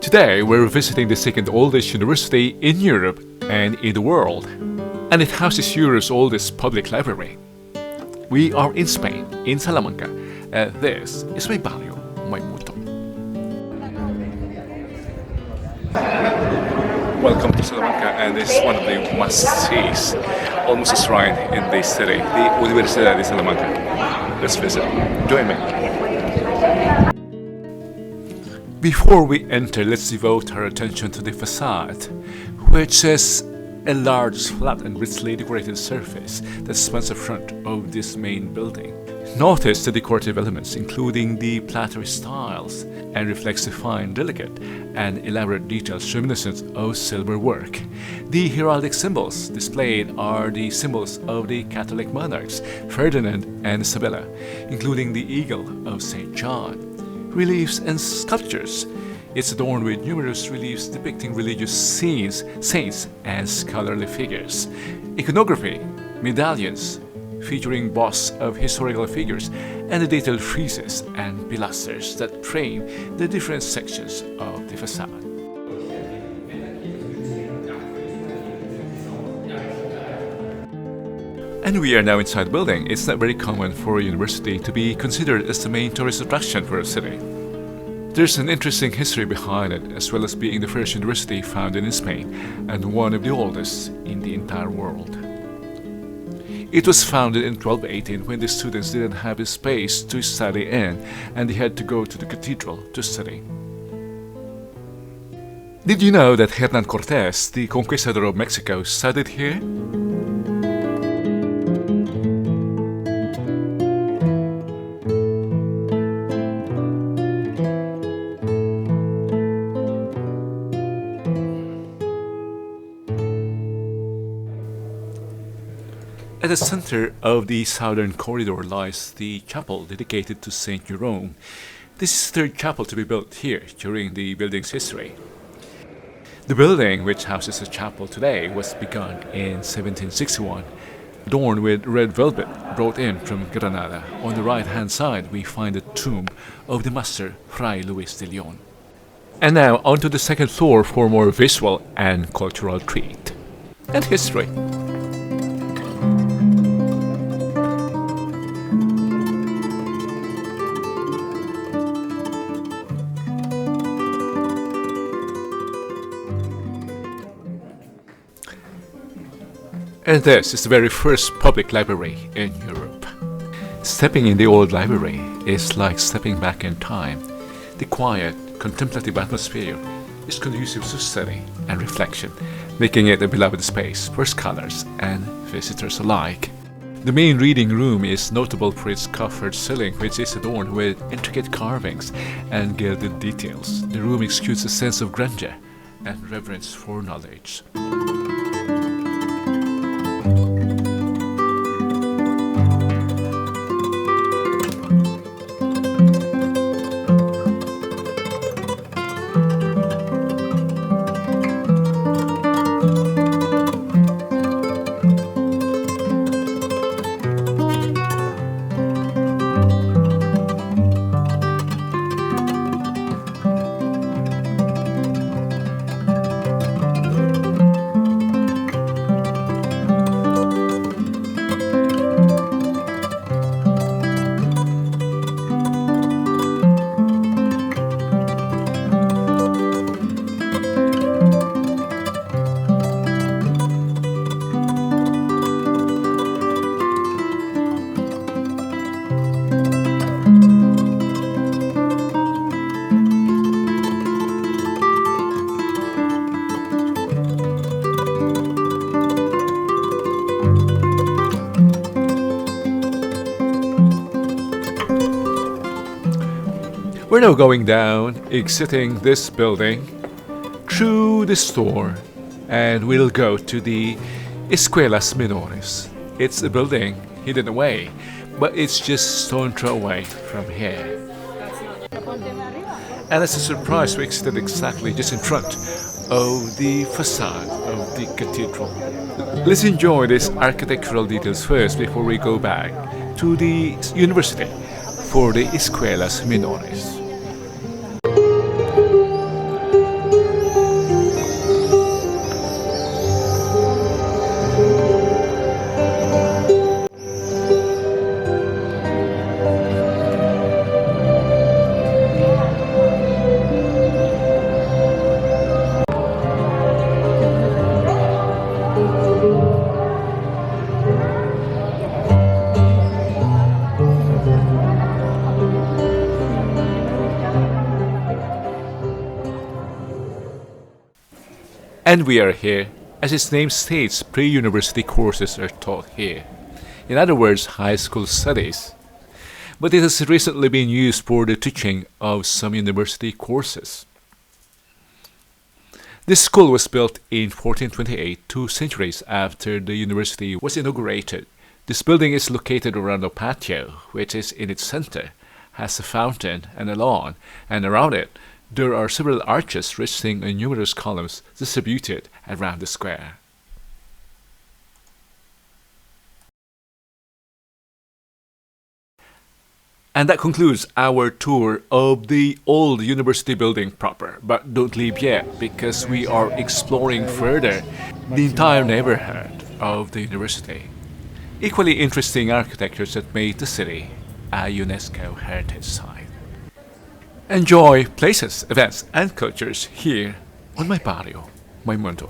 Today we're visiting the second oldest university in Europe and in the world, and it houses Europe's oldest public library. We are in Spain, in Salamanca, and this is my Barrio, my Mundo. Welcome to Salamanca, and this is one of the must-sees, almost a shrine in the city, the Universidad de Salamanca. Let's visit. Join me. Before we enter, let's devote our attention to the facade, which is a large, flat and richly decorated surface that spans the front of this main building. Notice the decorative elements, including the plateau styles, and reflects the fine, delicate, and elaborate details reminiscent of silver work. The heraldic symbols displayed are the symbols of the Catholic monarchs, Ferdinand and Isabella, including the eagle of St. John. Reliefs and sculptures. It's adorned with numerous reliefs depicting religious scenes, saints, and scholarly figures. Iconography, medallions, featuring busts of historical figures, and the detailed friezes and pilasters that frame the different sections of the facade. And we are now inside the building. It's not very common for a university to be considered as the main tourist attraction for a city. There's an interesting history behind it, as well as being the first university founded in Spain and one of the oldest in the entire world. It was founded in 1218 when the students didn't have a space to study in, and they had to go to the cathedral to study. Did you know that Hernán Cortés, the conquistador of Mexico, studied here? At the center of the southern corridor lies the chapel dedicated to Saint Jerome. This is the third chapel to be built here during the building's history. The building, which houses the chapel today, was begun in 1761, adorned with red velvet brought in from Granada. On the right-hand side, we find the tomb of the master Fray Luis de León. And now onto the second floor for more visual and cultural treat and history. And this is the very first public library in Europe. Stepping in the old library is like stepping back in time. The quiet, contemplative atmosphere is conducive to study and reflection, making it a beloved space for scholars and visitors alike. The main reading room is notable for its coffered ceiling, which is adorned with intricate carvings and gilded details. The room exudes a sense of grandeur and reverence for knowledge. We're now going down, exiting this building, through the store, and we'll go to the Escuelas Menores. It's a building hidden away, but it's just a stone throw away from here. And as a surprise, we exited exactly just in front of the facade of the cathedral. Let's enjoy these architectural details first before we go back to the university for the Escuelas Menores. And we are here, as its name states, pre-university courses are taught here. In other words, high school studies. But it has recently been used for the teaching of some university courses. This school was built in 1428, 2 centuries after the university was inaugurated. This building is located around a patio, which is in its center, has a fountain and a lawn, and around it there are several arches resting on numerous columns distributed around the square. And that concludes our tour of the old university building proper. But don't leave yet, because we are exploring further the entire neighborhood of the university. Equally interesting architectures that made the city a UNESCO heritage site. Enjoy places, events, and cultures here on my Barrio, my Mundo.